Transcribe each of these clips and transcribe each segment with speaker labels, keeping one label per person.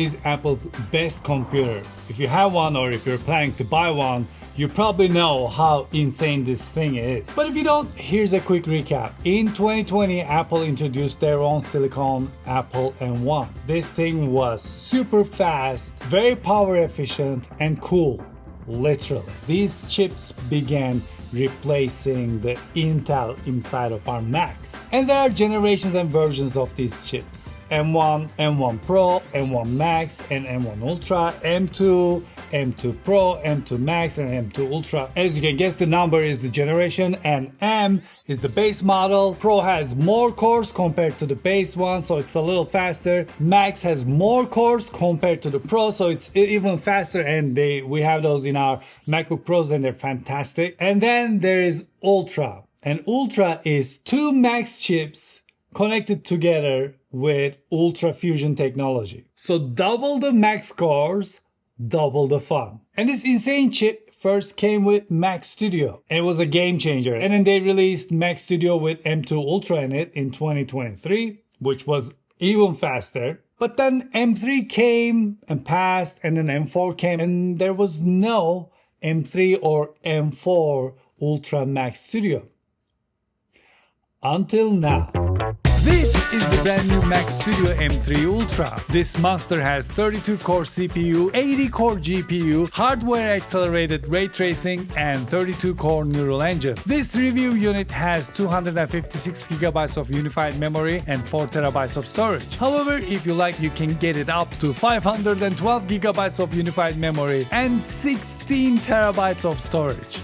Speaker 1: is Apple's best computer. If you have one or if you're planning to buy one, you probably know how insane this thing is. But if you don't, here's a quick recap. In 2020, Apple introduced their own silicon Apple M1. This thing was super fast, very power efficient, and cool. Literally. These chips began replacing the Intel inside of our Macs. And there are generations and versions of these chips. M1, M1 Pro, M1 Max, and M1 Ultra, M2, M2 Pro, M2 Max, and M2 Ultra. As you can guess, the number is the generation, and M is the base model. Pro has more cores compared to the base one, so it's a little faster. Max has more cores compared to the Pro, so it's even faster, and we have those in our MacBook Pros, and they're fantastic. And then there is Ultra, and Ultra is two Max chips connected together with Ultra Fusion technology. So double the Max cores, double the fun. And this insane chip first came with Mac Studio, and it was a game changer. And then they released Mac Studio with M2 Ultra in it in 2023, which was even faster. But then M3 came and passed, and then M4 came, and there was no M3 or M4 Ultra Mac Studio. Until now. This is the brand new Mac Studio M3 Ultra. This monster has 32-core CPU, 80-core GPU, hardware-accelerated ray tracing, and 32-core neural engine. This review unit has 256GB of unified memory and 4TB of storage. However, if you like, you can get it up to 512GB of unified memory and 16TB of storage.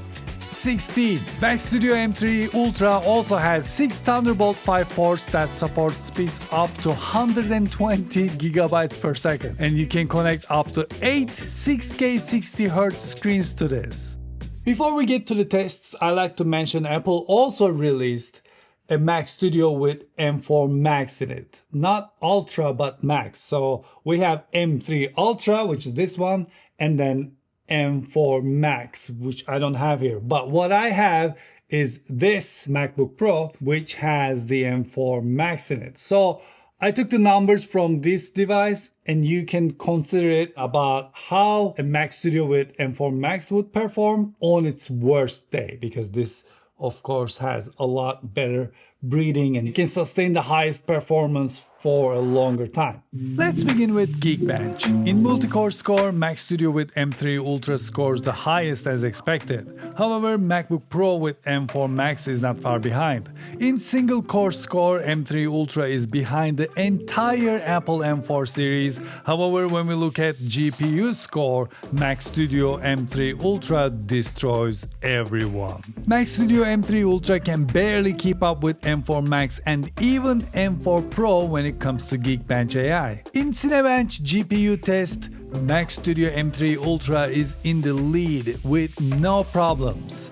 Speaker 1: 16. Mac Studio M3 Ultra also has 6 Thunderbolt 5 ports that support speeds up to 120 GB per second, and you can connect up to 8 6K 60Hz screens to this. Before we get to the tests, I like to mention Apple also released a Mac Studio with M4 Max in it. Not Ultra, but Max. So we have M3 Ultra, which is this one, and then M4 Max, which I don't have here. But what I have is this MacBook Pro, which has the M4 Max in it. So I took the numbers from this device, and you can consider it about how a Mac Studio with M4 Max would perform on its worst day, because this of course has a lot better breathing and it can sustain the highest performance for a longer time. Let's begin with Geekbench. In multi-core score, Mac Studio with M3 Ultra scores the highest as expected. However, MacBook Pro with M4 Max is not far behind. In single-core score, M3 Ultra is behind the entire Apple M4 series. However, when we look at GPU score, Mac Studio M3 Ultra destroys everyone. Mac Studio M3 Ultra can barely keep up with M4 Max and even M4 Pro when it comes to Geekbench AI. In Cinebench GPU test, Mac Studio M3 Ultra is in the lead with no problems.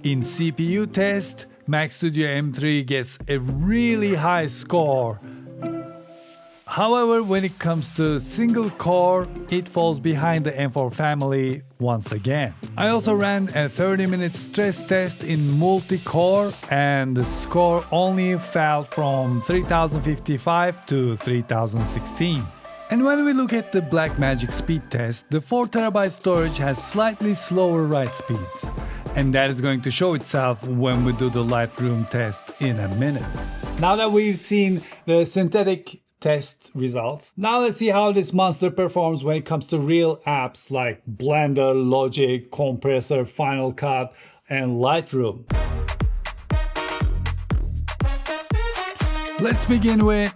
Speaker 1: In CPU test, Mac Studio M3 gets a really high score. However, when it comes to single core, it falls behind the M4 family once again. I also ran a 30-minute stress test in multi-core, and the score only fell from 3055 to 3016. And when we look at the Blackmagic speed test, the 4TB storage has slightly slower write speeds. And that is going to show itself when we do the Lightroom test in a minute. Now that we've seen the synthetic test results, now let's see how this monster performs when it comes to real apps like Blender, Logic, Compressor, Final Cut, and Lightroom. Let's begin with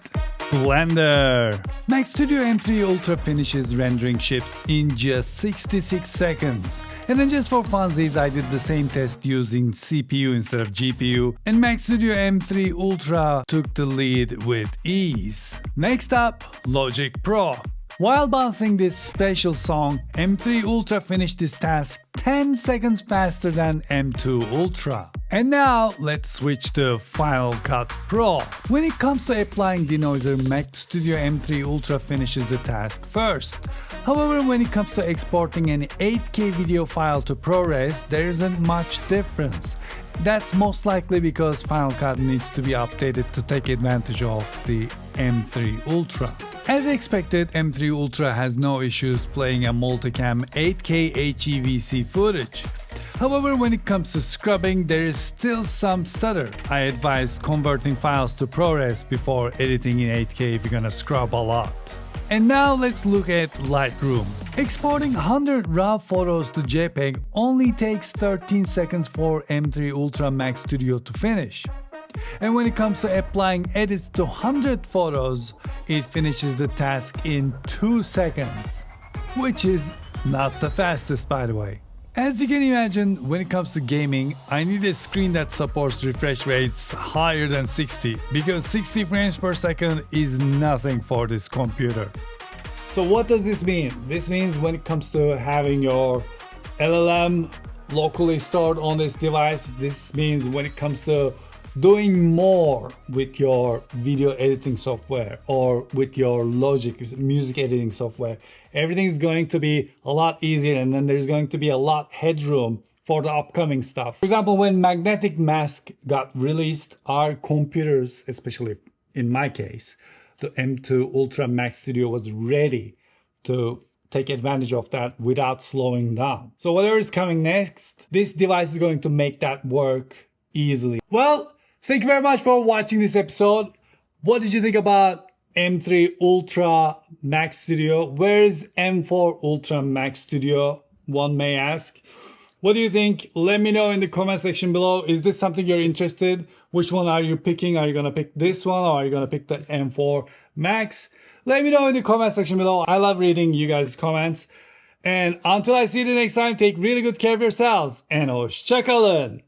Speaker 1: Blender. Mac Studio M3 Ultra finishes rendering chips in just 66 seconds. And then just for funsies, I did the same test using CPU instead of GPU, and Mac Studio M3 Ultra took the lead with ease. Next up, Logic Pro. While bouncing this special song, M3 Ultra finished this task 10 seconds faster than M2 Ultra. And now, let's switch to Final Cut Pro. When it comes to applying denoiser, Mac Studio M3 Ultra finishes the task first. However, when it comes to exporting an 8K video file to ProRes, there isn't much difference. That's most likely because Final Cut needs to be updated to take advantage of the M3 Ultra. As expected, M3 Ultra has no issues playing a multicam 8K HEVC footage. However, when it comes to scrubbing, there is still some stutter. I advise converting files to ProRes before editing in 8K if you're gonna scrub a lot. And now let's look at Lightroom. Exporting 100 RAW photos to JPEG only takes 13 seconds for M3 Ultra Max Studio to finish. And when it comes to applying edits to 100 photos, it finishes the task in 2 seconds, which is not the fastest, by the way. As you can imagine, when it comes to gaming, I need a screen that supports refresh rates higher than 60, because 60 frames per second is nothing for this computer. So what does this mean? This means when it comes to having your LLM locally stored on this device, this means when it comes to doing more with your video editing software or with your Logic music editing software, everything is going to be a lot easier, and then there's going to be a lot headroom for the upcoming stuff. For example, when Magnetic Mask got released, our computers, especially in my case, the M2 Ultra Max Studio was ready to take advantage of that without slowing down. So whatever is coming next, this device is going to make that work easily. Well, thank you very much for watching this episode. What did you think about M3 Ultra Max Studio? Where is M4 Ultra Max Studio? One may ask. What do you think? Let me know in the comment section below. Is this something you're interested? Which one are you picking? Are you gonna pick this one, or are you gonna pick the M4 Max? Let me know in the comment section below. I love reading you guys' comments. And until I see you the next time, take really good care of yourselves. And hoşça kalın.